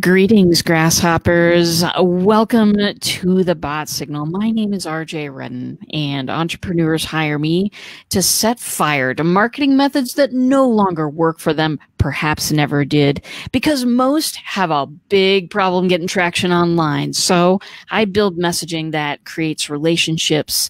Greetings, grasshoppers. Welcome to the Bot Signal. My name is RJ Redden, and entrepreneurs hire me to set fire to marketing methods that no longer work for them, perhaps never did, because most have a big problem getting traction online. So I build messaging that creates relationships,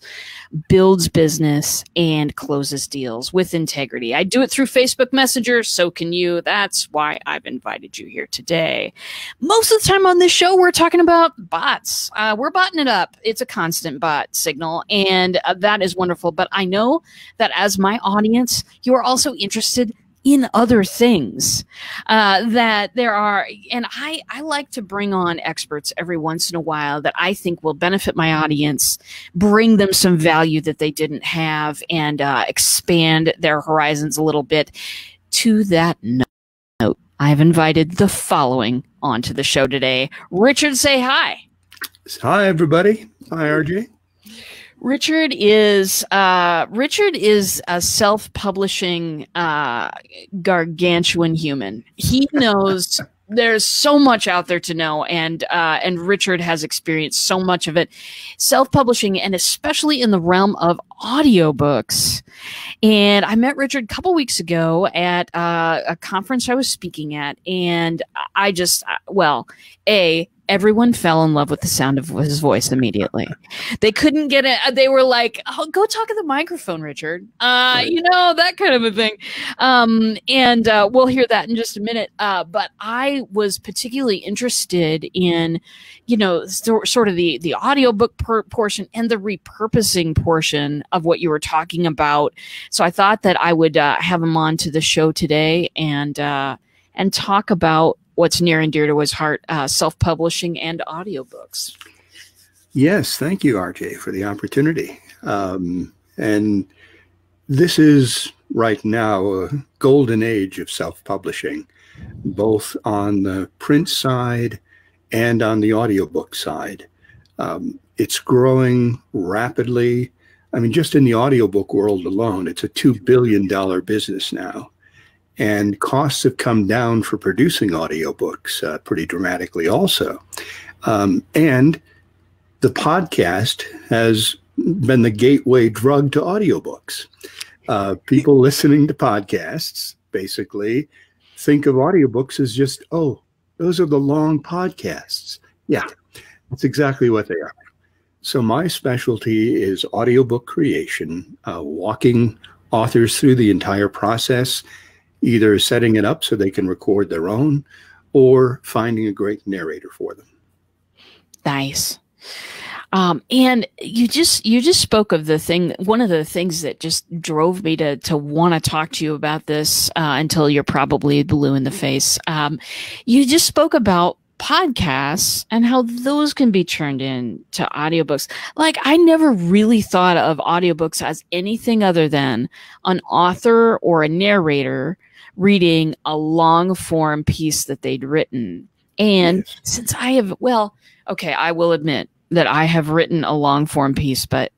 builds business, and closes deals with integrity. I do it through Facebook Messenger, so can you. That's why I've invited you here today. Most of the time on this show, we're talking about bots. We're botting it up. It's a constant bot signal, and that is wonderful. But I know that as my audience, you are also interested in other things that there are. And I like to bring on experts every once in a while that I think will benefit my audience, bring them some value that they didn't have, and expand their horizons a little bit. To that note, I've invited the following onto the show today. Richard, say hi. Hi, everybody. Hi, RJ. Richard is a self-publishing gargantuan human. He knows there's so much out there to know, and Richard has experienced so much of it, self-publishing, and especially in the realm of audiobooks. And I met Richard a couple weeks ago at a conference I was speaking at, and I just, everyone fell in love with the sound of his voice immediately. They couldn't get it. They were like, "Oh, go talk at the microphone, Richard." You know, that kind of a thing. And we'll hear that in just a minute. But I was particularly interested in, you know, sort of the audiobook portion and the repurposing portion of what you were talking about. So I thought that I would have him on to the show today and talk about what's near and dear to his heart, self-publishing and audiobooks. Yes, thank you, RJ, for the opportunity. And this is right now a golden age of self-publishing, both on the print side and on the audiobook side. It's growing rapidly. I mean, just in the audiobook world alone, it's a $2 billion business now. And costs have come down for producing audiobooks pretty dramatically also. And the podcast has been the gateway drug to audiobooks. People listening to podcasts basically think of audiobooks as just, oh, those are the long podcasts. Yeah, that's exactly what they are. So my specialty is audiobook creation, walking authors through the entire process, either setting it up so they can record their own or finding a great narrator for them. Nice. And you just spoke of the thing, one of the things that just drove me to want to talk to you about this until you're probably blue in the face. You just spoke about podcasts and how those can be turned into audiobooks. Like, I never really thought of audiobooks as anything other than an author or a narrator reading a long form piece that they'd written. And yes, since I have, I will admit that I have written a long form piece, but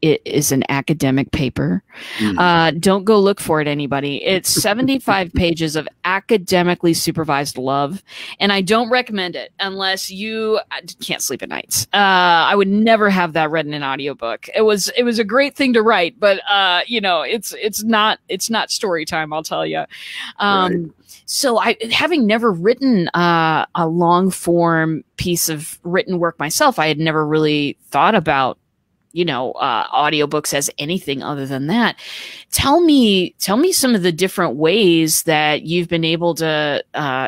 it is an academic paper. Don't go look for it, anybody. It's 75 pages of academically supervised love, and I don't recommend it unless you can't sleep at nights. I would never have that read in an audiobook. It was a great thing to write, but you know, it's not story time, I'll tell you. Right. So having never written a long form piece of written work myself, I had never really thought about, you know, audiobooks as anything other than that. Tell me some of the different ways that you've been able to,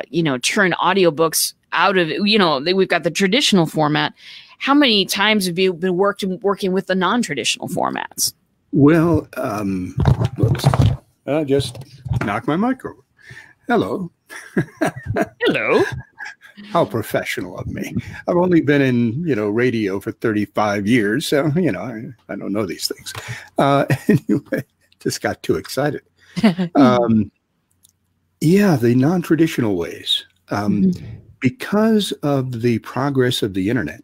you know, turn audiobooks out of, you know, we've got the traditional format. How many times have you been working with the non-traditional formats? Well, whoops. I just knocked my mic over. Hello. Hello. How professional of me. I've only been in, you know, radio for 35 years. So, you know, I don't know these things. Anyway, just got too excited. Yeah, the non-traditional ways. Because of the progress of the internet,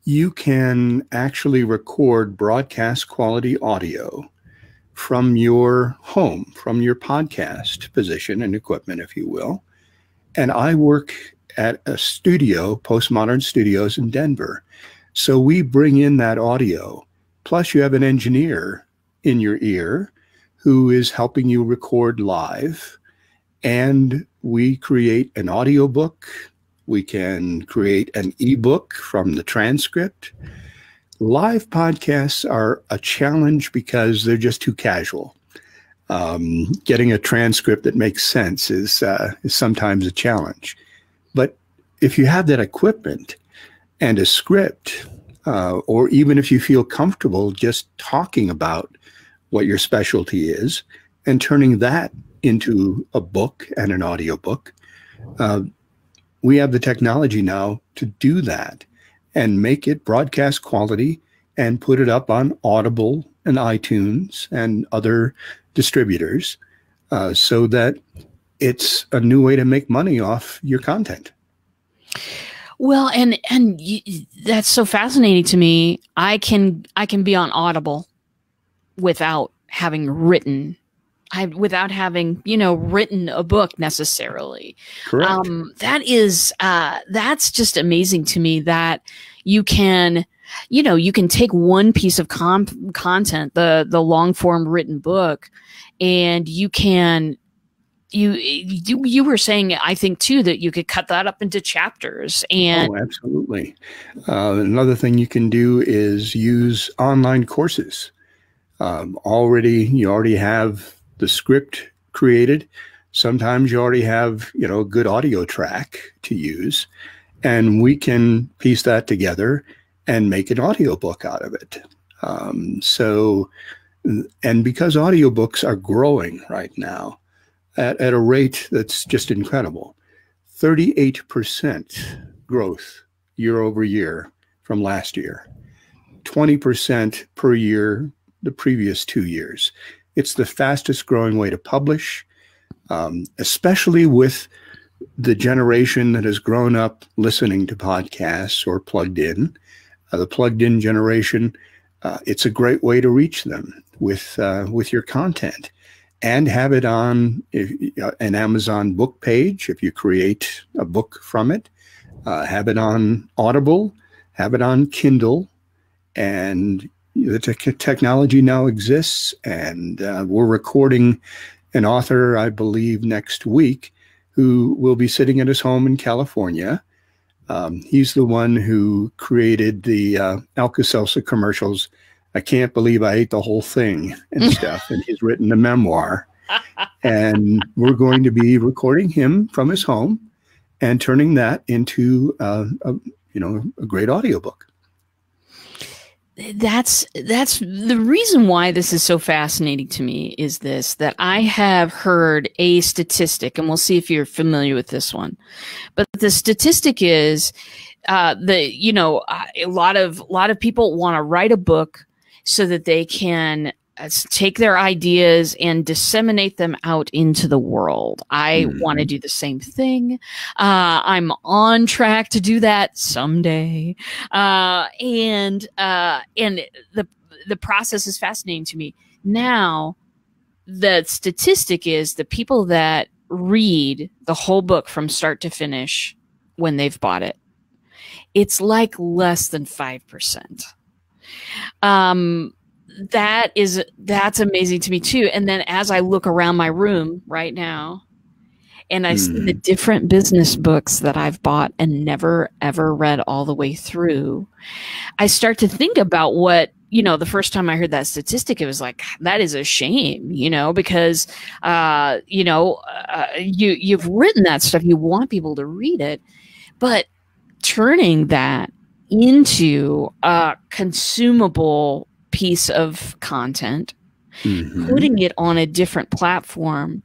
you can actually record broadcast quality audio from your home, from your podcast position and equipment, if you will, And I work at a studio, Postmodern Studios in Denver. So we bring in that audio. Plus, you have an engineer in your ear who is helping you record live. And we create an audiobook. We can create an ebook from the transcript. Live podcasts are a challenge because they're just too casual. Getting a transcript that makes sense is sometimes a challenge. But if you have that equipment and a script, or even if you feel comfortable just talking about what your specialty is and turning that into a book and an audiobook, we have the technology now to do that and make it broadcast quality and put it up on Audible and iTunes and other distributors, so that it's a new way to make money off your content. Well, and that's so fascinating to me. I can be on Audible without having written written a book necessarily. Correct. That's just amazing to me that you can take one piece of content, the long form written book, and you were saying, I think too, that you could cut that up into chapters. And absolutely. Another thing you can do is use online courses. You already have the script created. Sometimes you already have, a good audio track to use, and we can piece that together and make an audiobook out of it. And because audiobooks are growing right now at a rate that's just incredible, 38% growth year over year from last year, 20% per year the previous 2 years. It's the fastest growing way to publish, especially with the generation that has grown up listening to podcasts or plugged in. The plugged in generation, it's a great way to reach them with your content, and have it on an Amazon book page if you create a book from it. Have it on Audible, have it on Kindle, and the technology now exists. And we're recording an author, I believe, next week, who will be sitting at his home in California. He's the one who created the Alka-Seltzer commercials. I can't believe I ate the whole thing and stuff. And he's written a memoir. And we're going to be recording him from his home and turning that into a great audiobook. That's the reason why this is so fascinating to me, is that I have heard a statistic, and we'll see if you're familiar with this one. But the statistic is a lot of people want to write a book so that they can take their ideas and disseminate them out into the world. I want to do the same thing. I'm on track to do that someday. And the process is fascinating to me. Now, the statistic is the people that read the whole book from start to finish when they've bought it, it's like less than 5%. That's amazing to me too. And then as I look around my room right now and I see the different business books that I've bought and never ever read all the way through, I start to think about what, the first time I heard that statistic, it was like, that is a shame, because, you've written that stuff, you want people to read it, but turning that into a consumable piece of content, putting it on a different platform,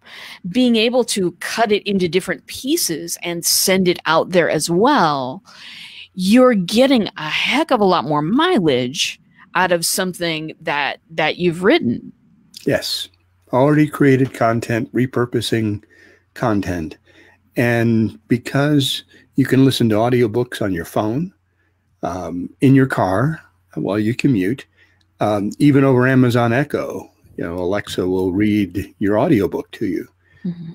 being able to cut it into different pieces and send it out there as well, you're getting a heck of a lot more mileage out of something that you've written. Yes. Already created content, repurposing content. And because you can listen to audiobooks on your phone, in your car while you commute, even over Amazon Echo, Alexa will read your audiobook to you.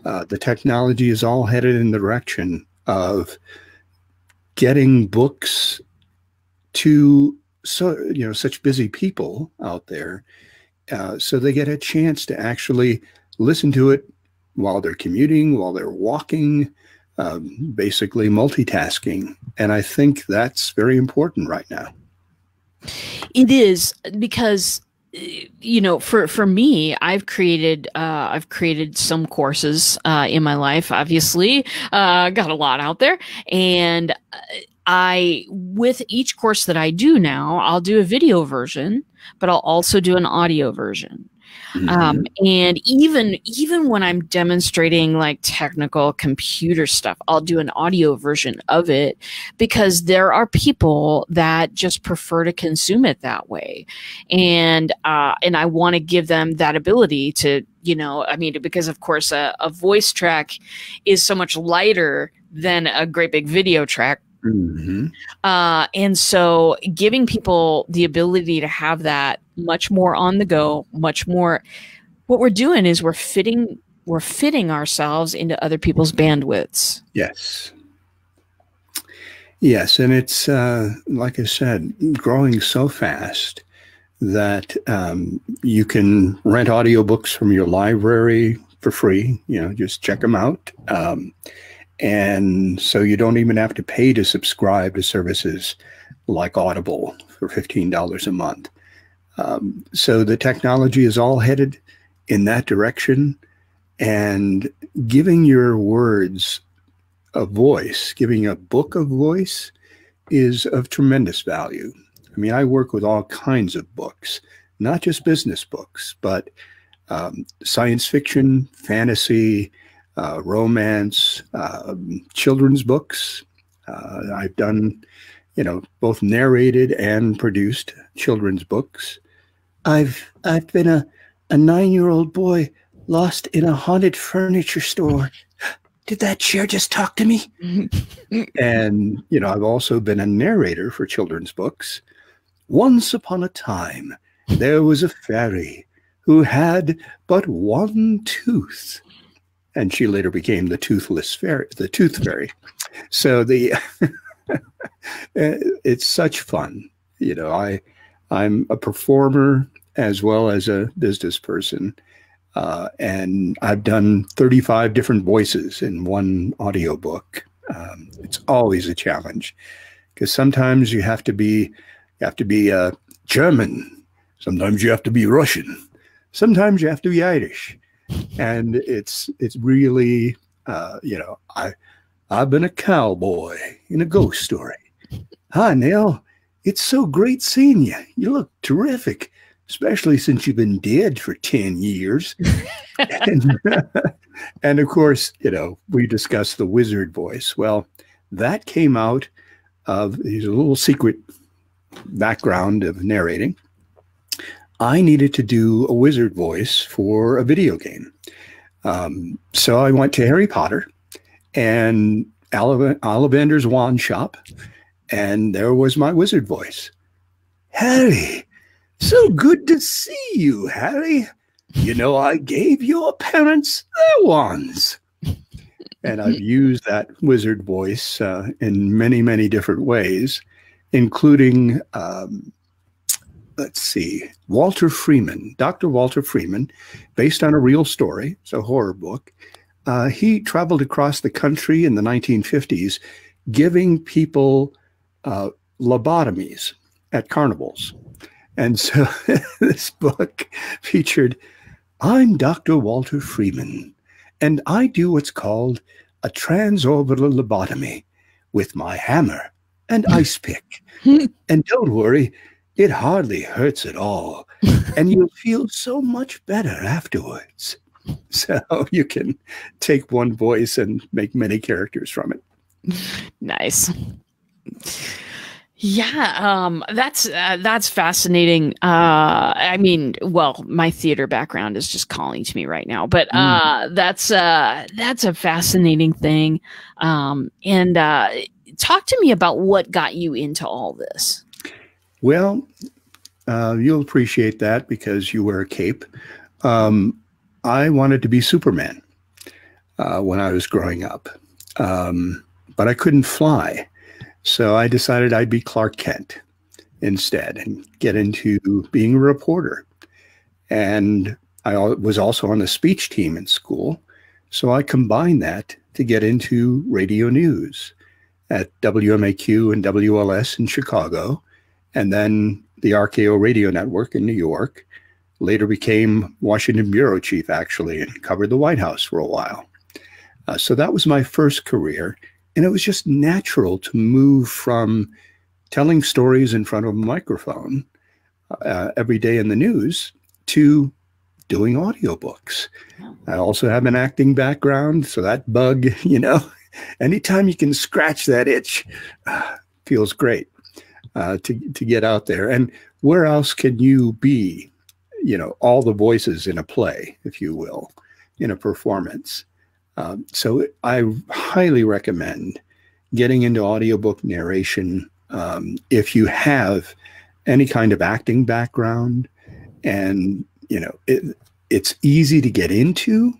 The technology is all headed in the direction of getting books to such busy people out there, so they get a chance to actually listen to it while they're commuting, while they're walking, basically multitasking. And I think that's very important right now. It is, because for me, I've created some courses in my life. Obviously, got a lot out there, and with each course that I do now, I'll do a video version, but I'll also do an audio version. And even when I'm demonstrating like technical computer stuff, I'll do an audio version of it, because there are people that just prefer to consume it that way. And I want to give them that ability to, because of course a voice track is so much lighter than a great big video track. And so giving people the ability to have that much more on the go, much more, what we're doing is we're fitting ourselves into other people's bandwidths. Yes. And it's, like I said, growing so fast that you can rent audiobooks from your library for free, just check them out. And so you don't even have to pay to subscribe to services like Audible for $15 a month. So the technology is all headed in that direction, and giving your words a voice, giving a book a voice, is of tremendous value. I mean, I work with all kinds of books, not just business books, but science fiction, fantasy, romance, children's books. I've done, both narrated and produced children's books. I've been a 9-year-old boy lost in a haunted furniture store. Did that chair just talk to me? And, I've also been a narrator for children's books. Once upon a time, there was a fairy who had but one tooth. And she later became the toothless fairy, the tooth fairy. So it's such fun. I'm a performer as well as a business person. And I've done 35 different voices in one audiobook. It's always a challenge, because sometimes you have to be German. Sometimes you have to be Russian. Sometimes you have to be Irish. And it's really, I've been a cowboy in a ghost story. Hi, Neil. It's so great seeing you. You look terrific, especially since you've been dead for 10 years. And of course, we discussed the wizard voice. Well, that came out of, there's a little secret background of narrating. I needed to do a wizard voice for a video game. So I went to Harry Potter and Ollivander's Wand Shop, and there was my wizard voice. Harry, so good to see you, Harry. I gave your parents their wands. And I've used that wizard voice in many, many different ways, including let's see, Walter Freeman, Dr. Walter Freeman, based on a real story. It's a horror book. He traveled across the country in the 1950s, giving people lobotomies at carnivals. And so this book featured, I'm Dr. Walter Freeman, and I do what's called a transorbital lobotomy with my hammer and ice pick. And don't worry, it hardly hurts at all, and you'll feel so much better afterwards. So you can take one voice and make many characters from it. Nice. Yeah, that's fascinating. I mean, well, my theater background is just calling to me right now, but that's a fascinating thing. And talk to me about what got you into all this. Well, you'll appreciate that because you wear a cape. I wanted to be Superman. when I was growing up. But I couldn't fly. So I decided I'd be Clark Kent instead and get into being a reporter. And I was also on the speech team in school. So I combined that to get into radio news at WMAQ and WLS in Chicago, and then the RKO Radio Network in New York. Later became Washington bureau chief, actually, and covered the White House for a while. So that was my first career. And it was just natural to move from telling stories in front of a microphone every day in the news to doing audiobooks. I also have an acting background, so that bug, anytime you can scratch that itch, feels great to get out there. And where else can you be, all the voices in a play, if you will, in a performance? So I highly recommend getting into audiobook narration if you have any kind of acting background, and it's easy to get into.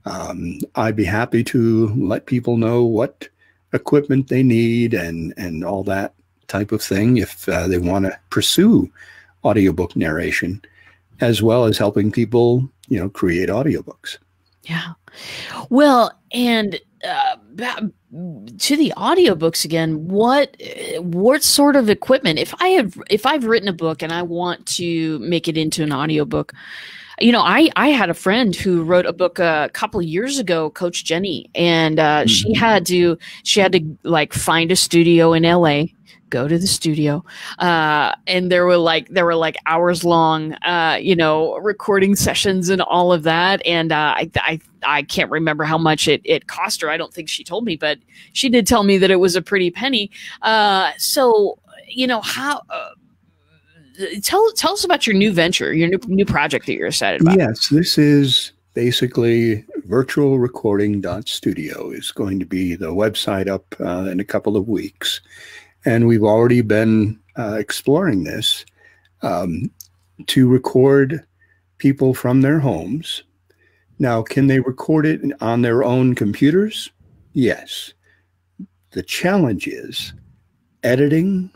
I'd be happy to let people know what equipment they need and all that type of thing if they want to pursue audiobook narration, as well as helping people, create audiobooks. Yeah. Well, and to the audiobooks again, what sort of equipment, if I've written a book and I want to make it into an audiobook, I had a friend who wrote a book a couple of years ago, Coach Jenny, and she had to like find a studio in LA, go to the studio, and there were like hours long, recording sessions and all of that. And I can't remember how much it cost her. I don't think she told me, but she did tell me that it was a pretty penny. So how. Tell us about your new venture, your new project that you're excited about. Yes, this is basically virtualrecording.studio is going to be the website up in a couple of weeks. And we've already been exploring this to record people from their homes. Now, can they record it on their own computers? Yes. The challenge is editing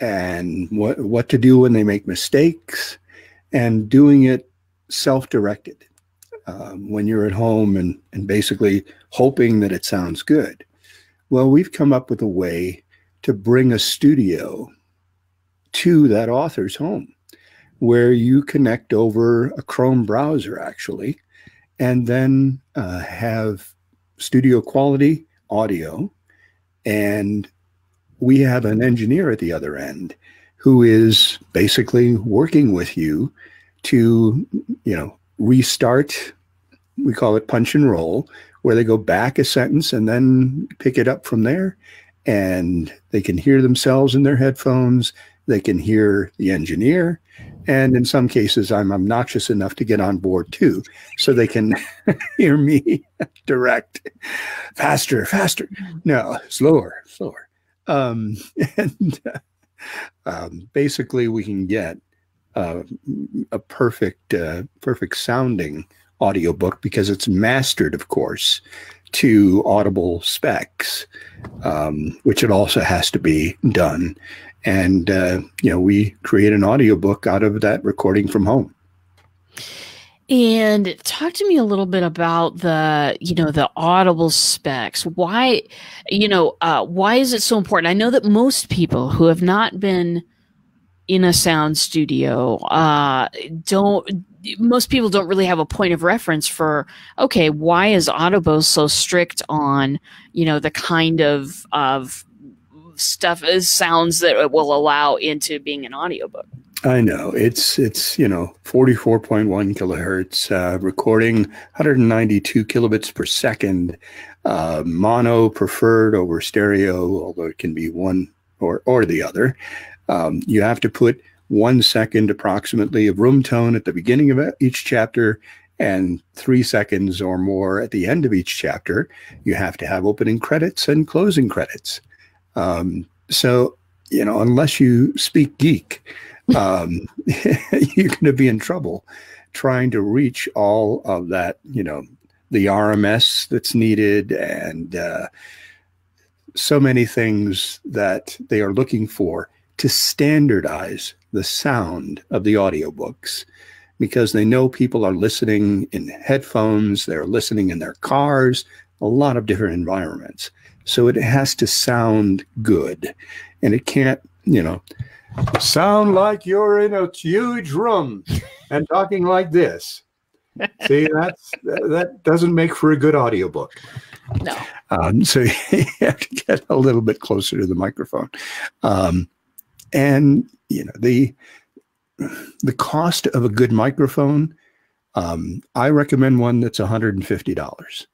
and what to do when they make mistakes, and doing it self-directed when you're at home and basically hoping that it sounds good. Well, we've come up with a way to bring a studio to that author's home where you connect over a Chrome browser, actually, and then have studio quality audio. And we have an engineer at the other end who is basically working with you to, restart. We call it punch and roll, where they go back a sentence and then pick it up from there. And they can hear themselves in their headphones. They can hear the engineer. And in some cases, I'm obnoxious enough to get on board too, so they can hear me direct. Faster, faster. No, slower, slower. Basically, we can get a perfect sounding audiobook because it's mastered, of course, to Audible specs, which it also has to be done. And, we create an audiobook out of that recording from home. And talk to me a little bit about the Audible specs. Why is it so important? I know that most people who have not been in a sound studio most people don't really have a point of reference for, okay, why is Audible so strict on, the kind of stuff sounds that it will allow into being an audiobook? I know it's 44.1 kilohertz, recording 192 kilobits per second, mono preferred over stereo, although it can be one or the other. You have to put 1 second approximately of room tone at the beginning of each chapter and 3 seconds or more at the end of each chapter. You have to have opening credits and closing credits. So, unless you speak geek, you're going to be in trouble trying to reach all of that, the RMS that's needed, and so many things that they are looking for to standardize the sound of the audiobooks, because they know people are listening in headphones, they're listening in their cars, a lot of different environments. So it has to sound good, and it can't, sound like you're in a huge room and talking like this. See, that doesn't make for a good audiobook. No. So you have to get a little bit closer to the microphone. And, the cost of a good microphone, I recommend one that's $150.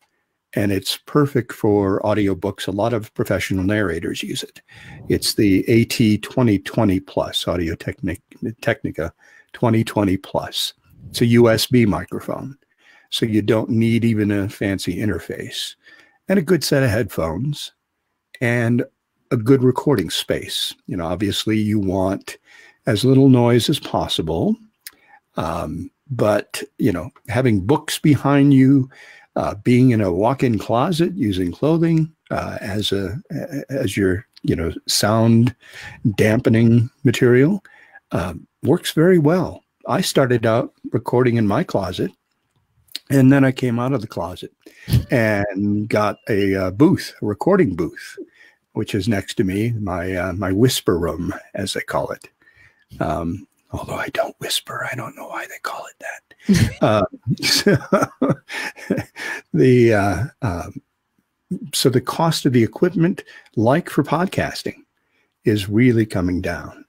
And it's perfect for audiobooks. A lot of professional narrators use it. It's the AT2020 Plus, Audio-Technica 2020 Plus. It's a USB microphone, so you don't need even a fancy interface, and a good set of headphones, and a good recording space. Obviously you want as little noise as possible, but having books behind you, being in a walk-in closet, using clothing as your sound dampening material works very well. I started out recording in my closet, and then I came out of the closet and got a recording booth, which is next to me, my whisper room, as they call it. Although I don't whisper, I don't know why they call it that. So the cost of the equipment, like for podcasting, is really coming down.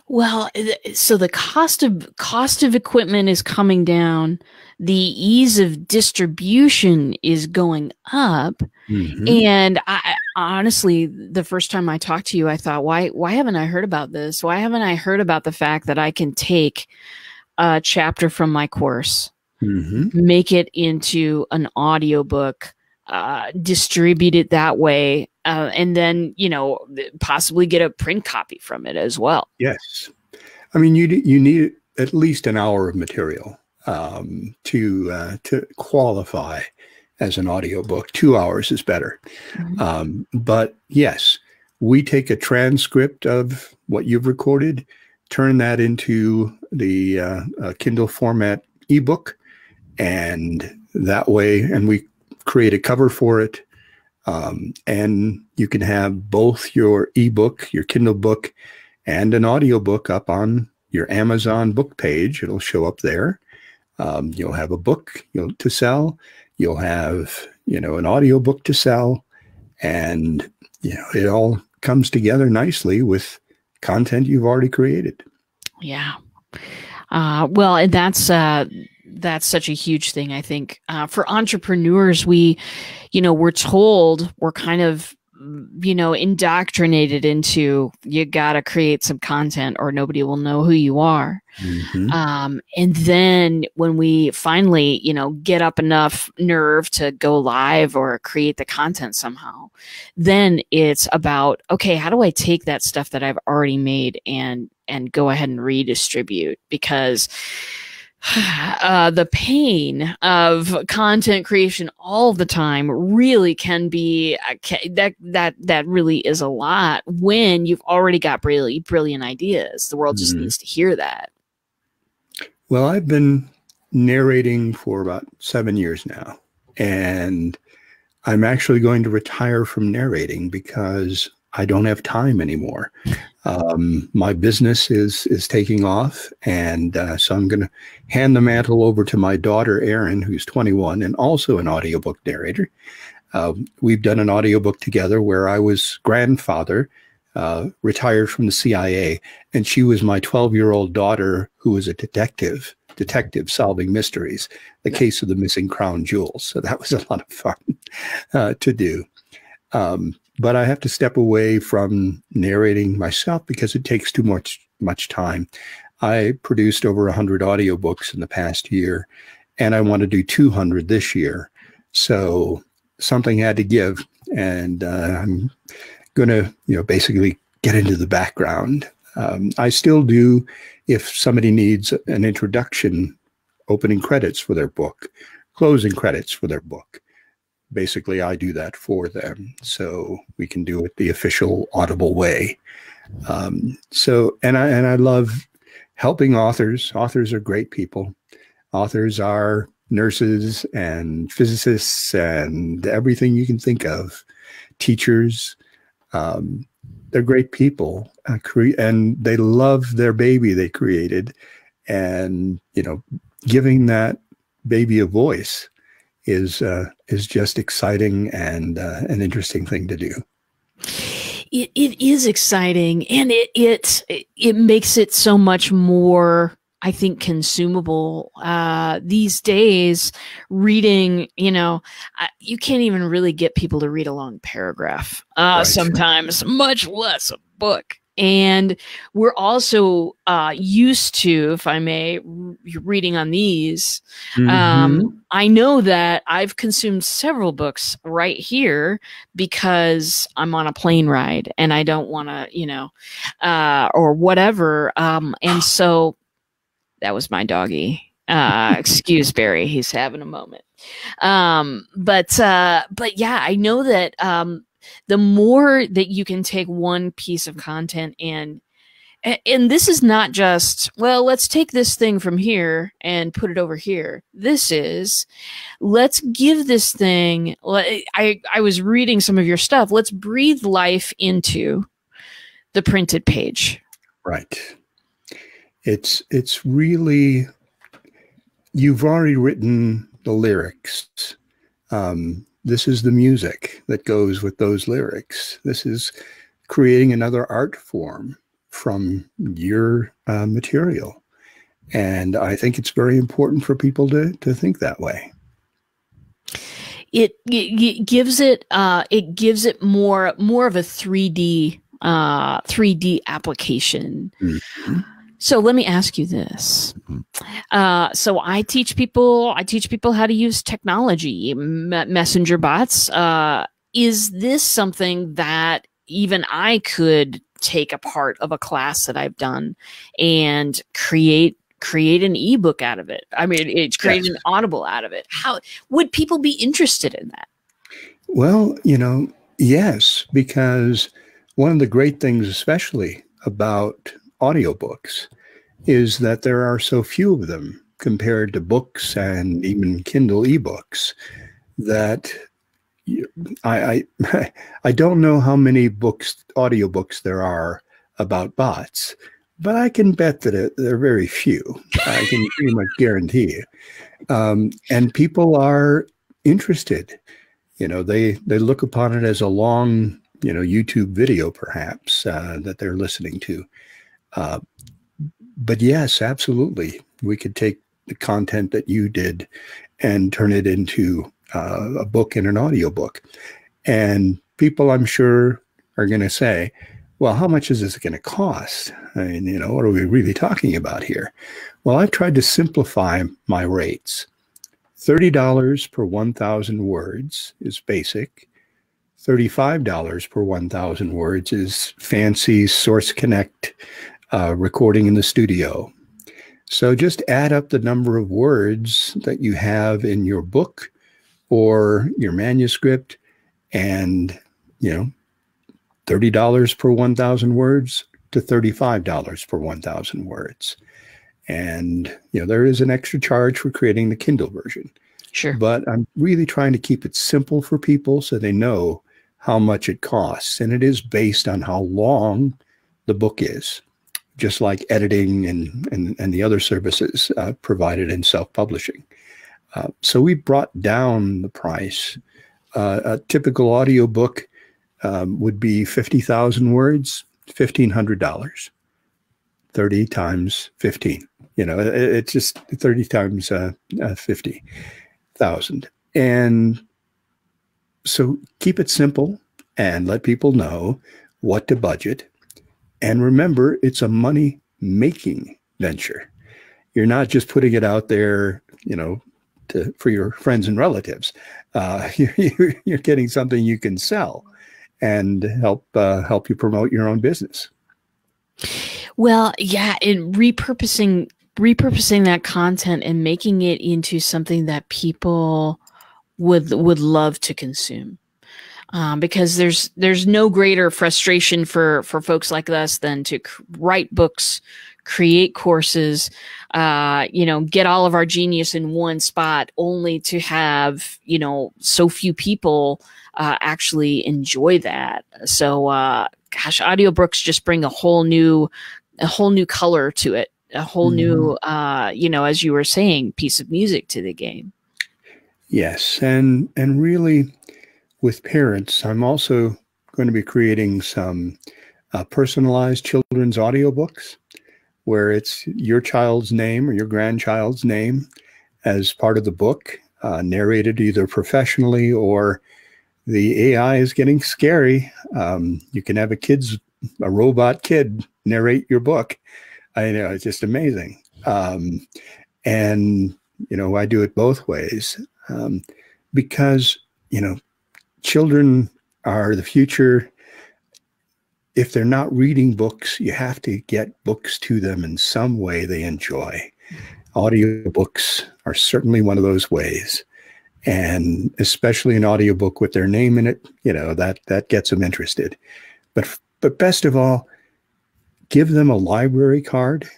Well, so the cost of equipment is coming down. The ease of distribution is going up. Mm-hmm. And I honestly, the first time I talked to you, I thought, why haven't I heard about this? Why haven't I heard about the fact that I can take a chapter from my course, mm-hmm. make it into an audiobook, distribute it that way, and then, possibly get a print copy from it as well. Yes. I mean, you need at least an hour of material to qualify as an audiobook. 2 hours is better. Mm-hmm. But yes, we take a transcript of what you've recorded, turn that into the Kindle format ebook, and that way, and we create a cover for it. And you can have both your ebook, your Kindle book, and an audiobook up on your Amazon book page. It'll show up there. You'll have a book to sell. You'll have, an audiobook to sell. And, it all comes together nicely with content you've already created. Yeah. Well, and that's such a huge thing, I think. For entrepreneurs, we're told, we're kind of, indoctrinated into, you got to create some content or nobody will know who you are. Mm-hmm. And then when we finally, get up enough nerve to go live or create the content somehow, then it's about, okay, how do I take that stuff that I've already made and go ahead and redistribute? Because the pain of content creation all the time really can be that really is a lot when you've already got brilliant ideas. The world just needs to hear that. Well, I've been narrating for about 7 years now, and I'm actually going to retire from narrating because I don't have time anymore. My business is taking off, and so I'm going to hand the mantle over to my daughter, Erin, who's 21 and also an audiobook narrator. We've done an audiobook together where I was grandfather, retired from the CIA, and she was my 12-year-old daughter who was a detective solving mysteries, the case of the missing crown jewels. So that was a lot of fun to do. But I have to step away from narrating myself because it takes too much time. I produced over 100 audiobooks in the past year, and I want to do 200 this year. So something had to give, and I'm going to, basically get into the background. I still do, if somebody needs an introduction, opening credits for their book, closing credits for their book. Basically, I do that for them, so we can do it the official Audible way. And I love helping authors. Authors are great people. Authors are nurses and physicists and everything you can think of. Teachers, they're great people, and they love their baby they created, and giving that baby a voice is just exciting and an interesting thing to do. It is exciting, and it makes it so much more, I think, consumable these days. Reading, you can't even really get people to read a long paragraph sometimes, much less a book. And we're also used to, if I may, reading on these. I know that I've consumed several books right here because I'm on a plane ride and I don't want to, or whatever. And so that was my doggy. Excuse Barry, he's having a moment. But yeah, I know that the more that you can take one piece of content and this is not just, well, let's take this thing from here and put it over here. This is, let's give this thing, I was reading some of your stuff. Let's breathe life into the printed page. Right. It's really, you've already written the lyrics. This is the music that goes with those lyrics. This is creating another art form from your material. And I think it's very important for people to think that way. It gives it more of a 3D application. Mm-hmm. So let me ask you this. So I teach people how to use technology, messenger bots. Is this something that even I could take a part of a class that I've done and create an ebook out of it? I mean, create an Audible out of it. How would people be interested in that? Well, yes, because one of the great things, especially about audiobooks, is that there are so few of them compared to books and even Kindle ebooks that I don't know how many audiobooks there are about bots, but I can bet that there are very few. I can pretty much guarantee you. And people are interested. They look upon it as a long, YouTube video, perhaps, that they're listening to. But yes, absolutely. We could take the content that you did and turn it into a book and an audiobook. And people, I'm sure, are going to say, well, how much is this going to cost? I mean, what are we really talking about here? Well, I've tried to simplify my rates. $30 per 1,000 words is basic. $35 per 1,000 words is fancy Source Connect recording in the studio. So just add up the number of words that you have in your book or your manuscript, and $30 per 1,000 words to $35 per 1,000 words. And there is an extra charge for creating the Kindle version. Sure. But I'm really trying to keep it simple for people so they know how much it costs. And it is based on how long the book is, just like editing and the other services provided in self-publishing. So we brought down the price. A typical audiobook would be 50,000 words, $1,500. 30 times 15. It's just 30 times 50,000. And so keep it simple and let people know what to budget. And remember, it's a money-making venture. You're not just putting it out there, for your friends and relatives. You're getting something you can sell and help you promote your own business. Well, yeah, and repurposing repurposing that content and making it into something that people would love to consume. Because there's no greater frustration for folks like us than to write books, create courses, get all of our genius in one spot, only to have, so few people actually enjoy that. So, gosh, audiobooks just bring a whole new color to it, a whole new, as you were saying, piece of music to the game. Yes, and really, with parents, I'm also going to be creating some personalized children's audiobooks where it's your child's name or your grandchild's name as part of the book, narrated either professionally or the AI is getting scary. You can have a robot kid narrate your book. I know, it's just amazing. And, I do it both ways because, children are the future. If they're not reading books, you have to get books to them in some way they enjoy. Audiobooks are certainly one of those ways. And especially an audiobook with their name in it, that gets them interested. But best of all, give them a library card.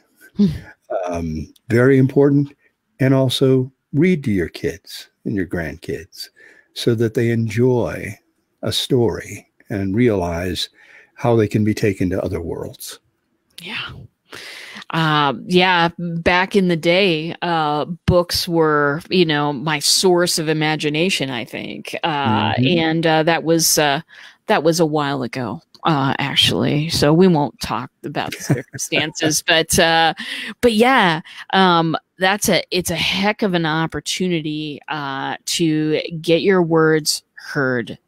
Very important. And also read to your kids and your grandkids so that they enjoy a story and realize how they can be taken to other worlds. Yeah. Back in the day, books were, my source of imagination, I think. And that was a while ago, actually. So we won't talk about the circumstances, but yeah, it's a heck of an opportunity, to get your words heard.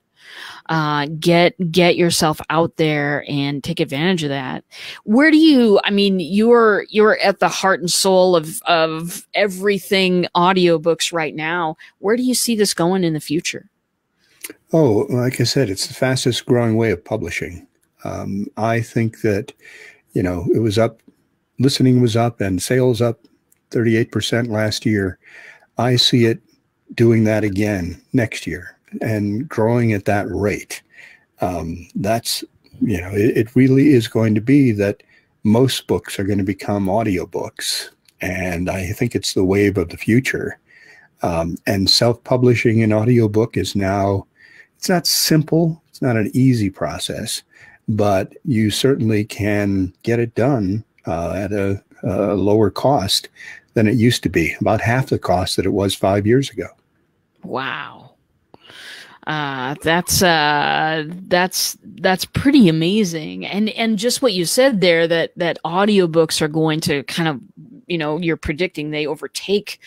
Get yourself out there and take advantage of that. Where do you're at the heart and soul of everything audiobooks right now. Where do you see this going in the future? Oh, like I said, it's the fastest growing way of publishing. I think that, it was up, listening was up and sales up 38% last year. I see it doing that again next year and growing at that rate. That's, it really is going to be that most books are going to become audiobooks. And I think it's the wave of the future. And self-publishing an audiobook is now, it's not simple. It's not an easy process, but you certainly can get it done at a lower cost than it used to be, about half the cost that it was 5 years ago. Wow. That's pretty amazing. And just what you said there, that audiobooks are going to kind of, you're predicting they overtake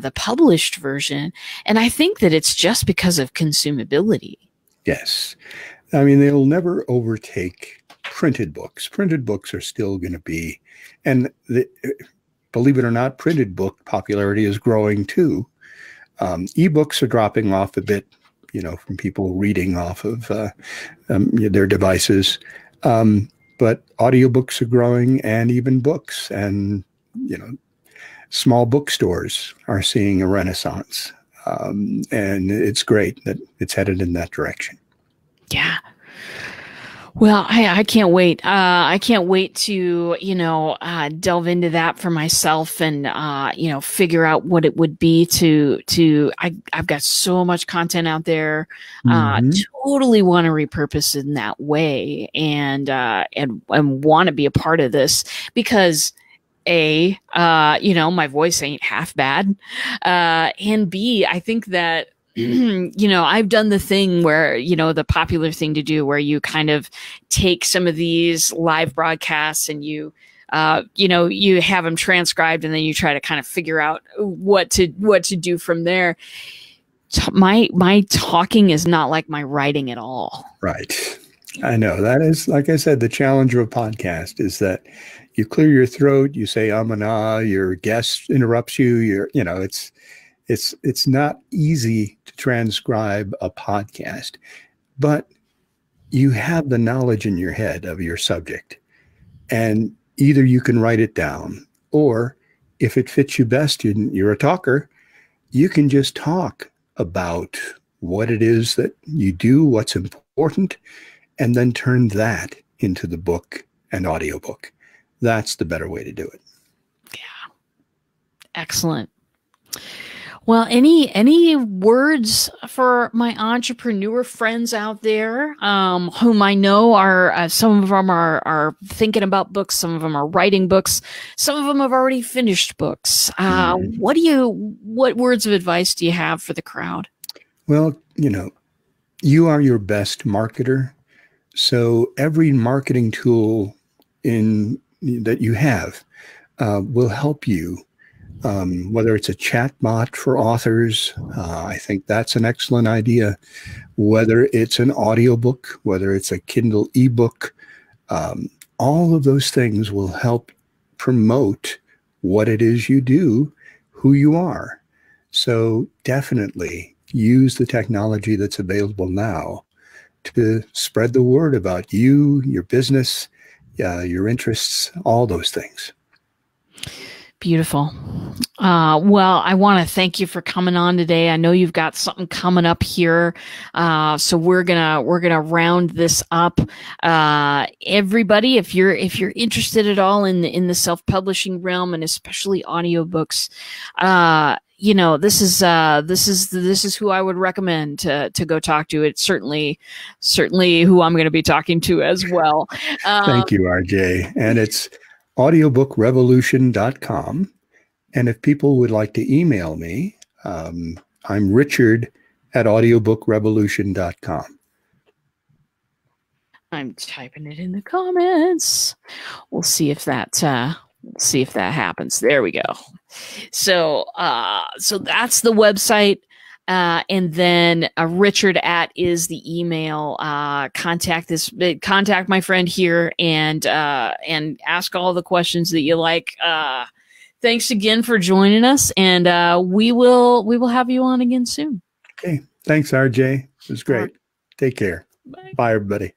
the published version. And I think that it's just because of consumability. Yes. I mean, they'll never overtake printed books. Printed books are still going to be, and believe it or not, printed book popularity is growing too. Ebooks are dropping off a bit, from people reading off of their devices. But audiobooks are growing, and even books, and, small bookstores are seeing a renaissance. And it's great that it's headed in that direction. Yeah. Well, I can't wait. I can't wait to, delve into that for myself and, figure out what it would be I've got so much content out there, totally want to repurpose it in that way and want to be a part of this because my voice ain't half bad. And B, I think that, I've done the thing where, the popular thing to do where you kind of take some of these live broadcasts and you have them transcribed and then you try to kind of figure out what to do from there. My talking is not like my writing at all. Right. I know. That is, like I said, the challenge of a podcast is that you clear your throat, you say and ah, your guest interrupts you, it's not easy to transcribe a podcast, but you have the knowledge in your head of your subject, and either you can write it down or if it fits you best, you're a talker, you can just talk about what it is that you do, what's important, and then turn that into the book and audiobook. That's the better way to do it. Yeah. Excellent. Well, any words for my entrepreneur friends out there, whom I know are some of them are thinking about books, some of them are writing books, some of them have already finished books. What words of advice do you have for the crowd? Well, you are your best marketer, so every marketing tool that you have will help you. Whether it's a chatbot for authors, I think that's an excellent idea. Whether it's an audiobook, whether it's a Kindle ebook, all of those things will help promote what it is you do, who you are. So definitely use the technology that's available now to spread the word about you, your business, your interests, all those things. Beautiful. Well, I want to thank you for coming on today. I know you've got something coming up here. So we're gonna round this up. Everybody, if you're interested at all in the self-publishing realm, and especially audiobooks, this is who I would recommend to go talk to. It's certainly who I'm going to be talking to as well. Thank you, RJ. And it's audiobookrevolution.com. And if people would like to email me, I'm richard@audiobookrevolution.com. I'm typing it in the comments. We'll see if that happens. There we go. So that's the website. And then Richard is the email. Contact my friend here and ask all the questions that you like. Thanks again for joining us, and we will have you on again soon. Okay. Thanks, RJ. It was great. Take care. Bye. Bye, everybody.